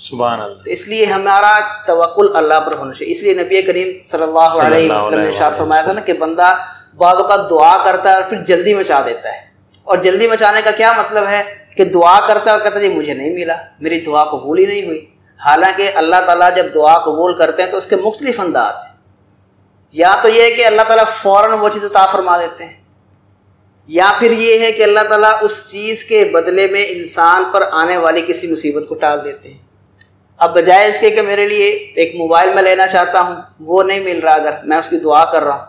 سبحان اللہ. تو اس لیے ہمارا توکل اللہ پر ہونا چاہیے. اس لیے نبی کریم صلی اللہ علیہ وسلم نے ارشاد فرمایا تھا نا کہ بندہ بعض اوقات دعا کرتا ہے اور پھر جلدی مچا دیتا ہے. اور جلدی مچانے کا کیا مطلب ہے کہ دعا کرتا ہے اور کہتا ہے مجھے نہیں ملا، میری دعا قبول ہی نہیں ہوئی. حالانکہ اللہ تعالیٰ جب دعا قبول کرتے ہیں تو اس کے مختلف انداز ہیں. یا تو یہ ہے کہ اللہ تعالیٰ فوراً وہ چیز عطا فرما دیتے ہیں، یا پھر یہ ہے کہ اللہ تعالیٰ اس چیز کے بدلے میں انسان پر آنے والی کسی مصیبت کو ٹال دیتے ہیں. اب بجائے اس کے کہ میرے لیے ایک موبائل میں لینا چاہتا ہوں وہ نہیں مل رہا، اگر میں اس کی دعا کر رہا ہوں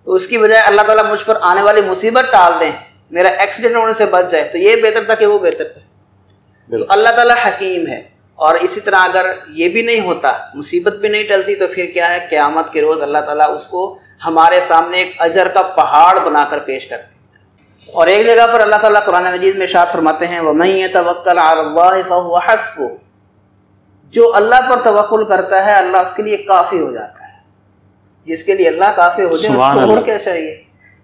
تو اس کی بجائے اللہ تعالیٰ مجھ پر آنے والی مصیبت ٹال دیں، میرا ایکسیڈنٹ ہونے سے بچ جائے، تو یہ بہتر تھا کہ وہ بہتر تھا. تو اللہ تعالیٰ حکیم ہے. اور اسی طرح اگر یہ بھی نہیں ہوتا، مصیبت بھی نہیں ٹلتی، تو پھر کیا ہے، قیامت کے روز اللہ تعالیٰ اس کو ہمارے سامنے ایک اجر کا پہاڑ بنا کر پیش کرتے ہیں. اور ایک جگہ پر اللہ تعالیٰ قرآن مجید میں ارشاد فرماتے ہیں وَمَن يَتَوَكَّلْ عَلَى اللَّهِ فَهُوَ حَسْبُهُ، جو اللہ پر توکل کرتا ہے اللہ اس کے لیے کافی ہو جاتا ہے. جس کے لیے اللہ کافی ہو جائے اس کو اور کیا چاہیے.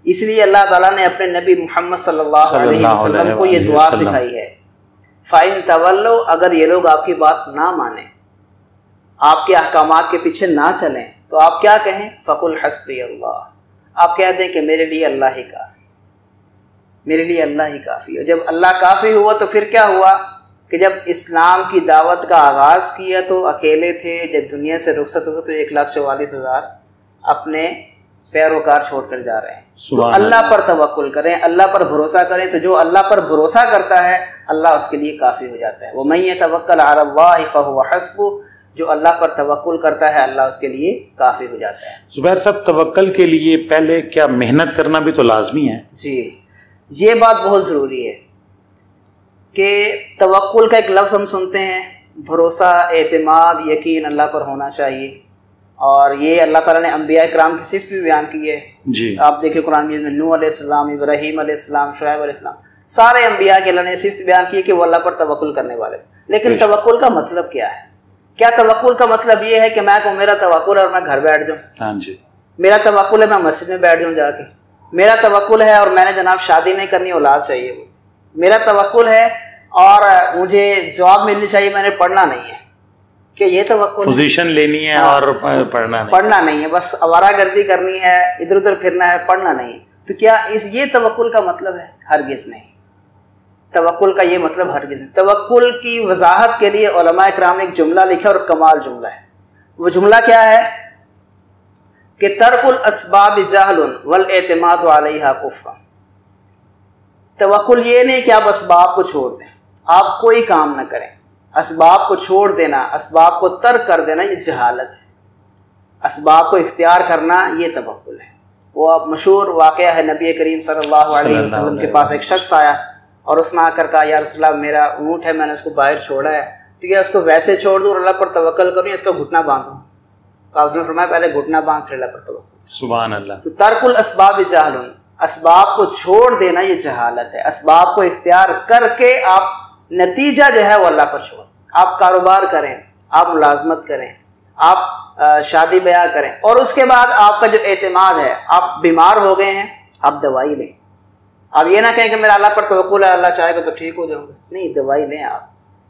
اس لیے اللہ تعالیٰ نے اپنے نبی محمد صلی اللہ علیہ وسلم کو یہ دعا سکھائی ہے فَإِن تَوَلَّوْا، اگر یہ لوگ آپ کی بات نہ مانیں، آپ کے احکامات کے پیچھے نہ چلیں، تو آپ کیا کہیں، فَقُلْ حَسْبِيَ اللَّهُ، آپ کہہ دیں کہ میرے لیے اللہ ہی کافی، میرے لیے اللہ ہی کافی. اور جب اللہ کافی ہوا تو پھر کیا ہوا کہ جب اسلام کی دعوت کا آغاز کیا تو اکیلے تھے، جب دنیا سے رخصت ہوئے تو 1,44,000 اپنے پیروکار چھوڑ کر جا رہے ہیں. تو اللہ پر توکل کریں، اللہ پر بھروسہ کریں، تو جو اللہ پر بھروسہ کرتا ہے اللہ اس کے لیے کافی ہو جاتا ہے. وَمَن يَتَوَكَّلْ عَلَى اللَّهِ فَهُوَ حَسْبُهُ، جو اللہ پر توکل کرتا ہے اللہ اس کے لیے کافی ہو جاتا ہے. زبیر صاحب، توکل کے لیے پہلے کیا محنت کرنا بھی تو لازمی ہے؟ جی، یہ بات بہت ضروری ہے کہ توکل کا ایک لفظ ہم سنتے ہیں، بھروسہ، اعتماد، یقین اللہ پر ہونا چاہیے. اور یہ اللہ تعالیٰ نے انبیاء کرام کی صفت بھی بیان کی ہے. جی، آپ دیکھیں قرآن میں نوح علیہ السلام، ابراہیم علیہ السلام، شعیب علیہ السلام، سارے انبیاء کے اللہ نے صفت بیان کی ہے کہ وہ اللہ پر توکل کرنے والے. لیکن توکل کا مطلب کیا ہے؟ کیا توکل کا مطلب یہ ہے کہ میں کو میرا توکل ہے اور میں گھر بیٹھ جاؤں؟ ہاں جی. میرا توکل ہے میں مسجد میں بیٹھ جاؤں جا کے. میرا توکل ہے اور میں نے جناب شادی نہیں کرنی، اولاد چاہیے. وہ میرا توکل ہے اور مجھے جواب ملنی چاہیے، میں نے پڑھنا نہیں ہے. کہ یہ توکل پوزیشن لینی ہے اور پڑھنا نہیں ہے، بس آوارہ گردی کرنی ہے، ادھر ادھر پھرنا ہے، پڑھنا نہیں ہے. تو کیا یہ توکل کا مطلب ہے؟ ہرگز نہیں. توکل کا یہ مطلب ہرگز نہیں. توکل کی وضاحت کے لیے علماء کرام نے ایک جملہ لکھا اور کمال جملہ ہے. وہ جملہ کیا ہے کہ ترک الاسباب جہل والاعتماد علیہا کفر. توکل یہ نہیں کہ آپ اسباب کو چھوڑ دیں، آپ کوئی کام نہ کریں. اسباب کو چھوڑ دینا، اسباب کو ترک کر دینا یہ جہالت ہے. اسباب کو اختیار کرنا یہ توکل ہے. وہ اب مشہور واقعہ ہے، نبی کریم صلی اللہ علیہ وسلم کے پاس ایک شخص آیا اور اس نے آ کر کہا یا رسول اللہ میرا اونٹ ہے، میں نے اس کو باہر چھوڑا ہے، تو کیا اس کو ویسے چھوڑ دوں اور اللہ پر توکل کروں یا اس کا گھٹنا باندھوں؟ تو آپ نے فرمایا پہلے گھٹنا باندھ پھر اللہ پر توکل. سبحان اللہ. تو ترک الاسباب جہل، اسباب کو چھوڑ دینا یہ جہالت ہے. اسباب کو اختیار کر کے آپ نتیجہ جو ہے وہ اللہ پر چھوڑ. آپ کاروبار کریں، آپ ملازمت کریں، آپ شادی بیاہ کریں، اور اس کے بعد آپ کا جو اعتماد ہے، آپ بیمار ہو گئے ہیں آپ دوائی لیں. آپ یہ نہ کہیں کہ میرا اللہ پر توکل ہے، اللہ چاہے گا تو ٹھیک ہو جاؤں گا. نہیں، دوائی لیں آپ،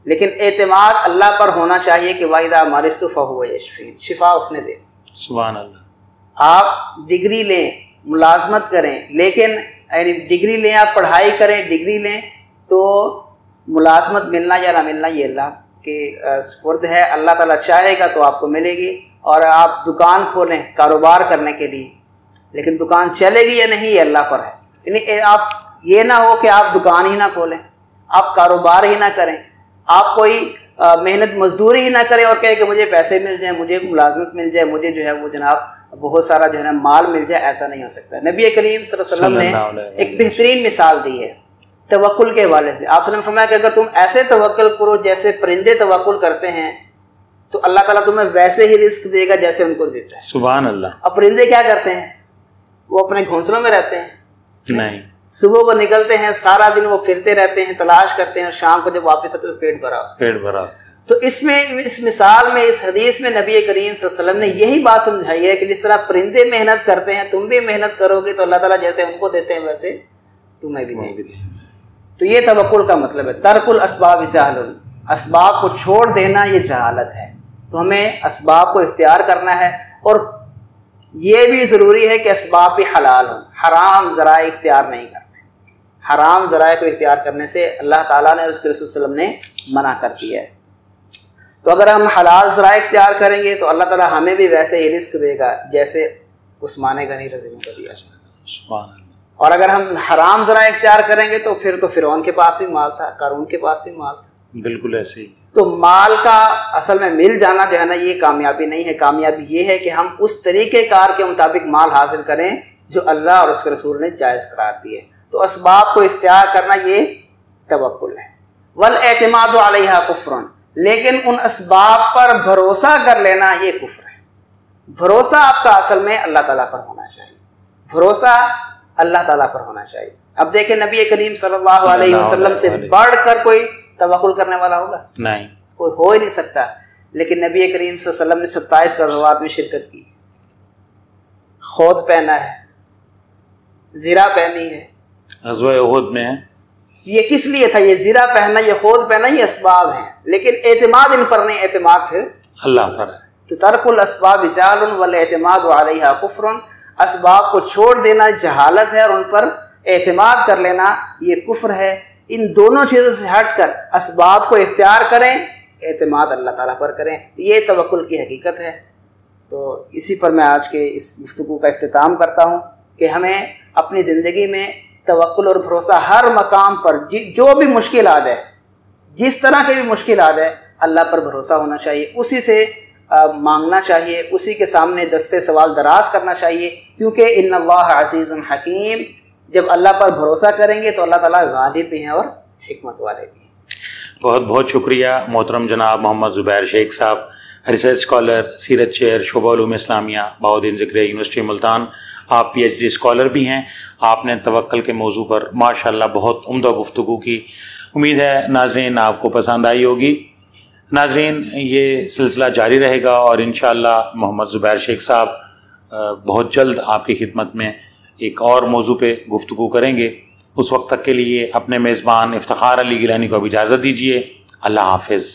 لیکن اعتماد اللہ پر ہونا چاہیے کہ وَإِذَا مَرِضْتُ فَهُوَ يَشْفِينِ، شفا اس نے دے. سبحان اللہ. آپ ڈگری لیں، ملازمت کریں، لیکن یعنی ڈگری لیں، آپ پڑھائی کریں، ڈگری لیں، تو ملازمت ملنا یا نہ ملنا یہ اللہ کے سپرد ہے. اللہ تعالیٰ چاہے گا تو آپ کو ملے گی. اور آپ دکان کھولیں کاروبار کرنے کے لیے، لیکن دکان چلے گی یا نہیں یہ اللہ پر ہے. یعنی آپ یہ نہ ہو کہ آپ دکان ہی نہ کھولیں، آپ کاروبار ہی نہ کریں، آپ کوئی محنت مزدوری ہی نہ کریں اور کہیں کہ مجھے پیسے مل جائیں، مجھے ملازمت مل جائے، مجھے جو ہے وہ جناب بہت سارا جو ہے نا مال مل جائے. ایسا نہیں ہو سکتا. نبی کریم صلی اللہ علیہ وسلم نے ایک بہترین مثال دی ہے توکل کے حوالے سے. آپ نے فرمایا کہ اگر تم ایسے توکل کرو جیسے پرندے توکل کرتے ہیں تو اللہ تعالیٰ تمہیں ویسے ہی رزق دے گا جیسے ان کو دیتا ہے. سبحان اللہ. اب پرندے کیا کرتے ہیں؟ وہ اپنے گھونسلوں میں رہتے ہیں؟ نہیں. صبح وہ نکلتے ہیں، سارا دن وہ پھرتے رہتے ہیں، تلاش کرتے ہیں، اور شام کو جب واپس آتے ہیں تو پیٹ بھرا. تو اس مثال میں، اس حدیث میں نبی کریم صلی اللہ علیہ وسلم نے یہی بات سمجھائی ہے کہ جس طرح پرندے محنت کرتے ہیں تم بھی محنت کرو گے تو اللہ تعالیٰ جیسے ان کو دیتے ہیں ویسے تمہیں بھی دیں گے. تو یہ توکل کا مطلب ہے ترک الاسباب جہل. اسباب کو چھوڑ دینا یہ جہالت ہے. تو ہمیں اسباب کو اختیار کرنا ہے، اور یہ بھی ضروری ہے کہ اسباب بھی حلال ہوں. حرام ذرائع اختیار نہیں کرنے. حرام ذرائع کو اختیار کرنے سے اللہ تعالیٰ نے اور اس کے رسول صلی اللہ علیہ وسلم نے منع کر دیا ہے. تو اگر ہم حلال ذرائع اختیار کریں گے تو اللہ تعالیٰ ہمیں بھی ویسے ہی رزق دے گا جیسے عثمان غنی رضی اللہ عنہ کو دیا. اور اگر ہم حرام ذرائع اختیار کریں گے تو پھر تو فرعون کے پاس بھی مال تھا، قارون کے پاس بھی مال تھا. بالکل ایسے ہی. تو مال کا اصل میں مل جانا جو ہے نا یہ کامیابی نہیں ہے. کامیابی یہ ہے کہ ہم اس طریقہ کار کے مطابق مال حاصل کریں جو اللہ اور اس کے رسول نے جائز قرار دیے. تو اسباب کو اختیار کرنا یہ توکل ہے. والاعتماد علیہا کفر، لیکن ان اسباب پر بھروسہ کر لینا یہ کفر ہے. بھروسہ آپ کا اصل میں اللہ تعالیٰ پر ہونا چاہیے. بھروسہ اللہ تعالیٰ پر ہونا چاہیے. اب دیکھیں نبی کریم صلی اللہ علیہ وسلم سے بڑھ کر کوئی توکل کرنے والا ہوگا؟ نہیں، کوئی ہو ہی نہیں سکتا. لیکن نبی کریم صلی اللہ علیہ وسلم نے 27 غزوات میں شرکت کی، خود پہنا ہے، زرہ پہنی ہے. غزوہ احد میں یہ کس لیے تھا؟ یہ زرہ پہننا، یہ خود پہننا، یہ اسباب ہیں، لیکن اعتماد ان پر نہیں. اعتماد پھر اللہ پر ہے. تو ترک الاسباب جہل والاعتماد علیہا کفر، اسباب کو چھوڑ دینا جہالت ہے اور ان پر اعتماد کر لینا یہ کفر ہے. ان دونوں چیزوں سے ہٹ کر اسباب کو اختیار کریں، اعتماد اللہ تعالیٰ پر کریں، یہ توکل کی حقیقت ہے. تو اسی پر میں آج کے اس گفتگو کا اختتام کرتا ہوں کہ ہمیں اپنی زندگی میں توکل اور بھروسہ ہر مقام پر جو بھی مشکلات ہے، جس طرح کے بھی مشکلات ہے، اللہ پر بھروسہ ہونا چاہیے. اسی سے مانگنا چاہیے، اسی کے سامنے دستے سوال دراز کرنا چاہیے، کیونکہ ان اللہ عزیز حکیم. جب اللہ پر بھروسہ کریں گے تو اللہ تعالیٰ غالب بھی ہیں اور حکمت والے بھی ہیں. بہت بہت شکریہ محترم جناب محمد زبیر شیخ صاحب، ریسرچ اسکالر، سیرت چیئر، شعبہ علوم اسلامیہ، بہاؤالدین ذکریہ یونیورسٹی ملتان. آپ پی ایچ ڈی اسکالر بھی ہیں. آپ نے توکل کے موضوع پر ماشاءاللہ بہت عمدہ گفتگو کی. امید ہے ناظرین آپ کو پسند آئی ہوگی. ناظرین یہ سلسلہ جاری رہے گا اور انشاءاللہ محمد زبیر شیخ صاحب بہت جلد آپ کی خدمت میں ایک اور موضوع پہ گفتگو کریں گے. اس وقت تک کے لیے اپنے میزبان افتخار علی گیلانی کو اب اجازت دیجیے. اللہ حافظ.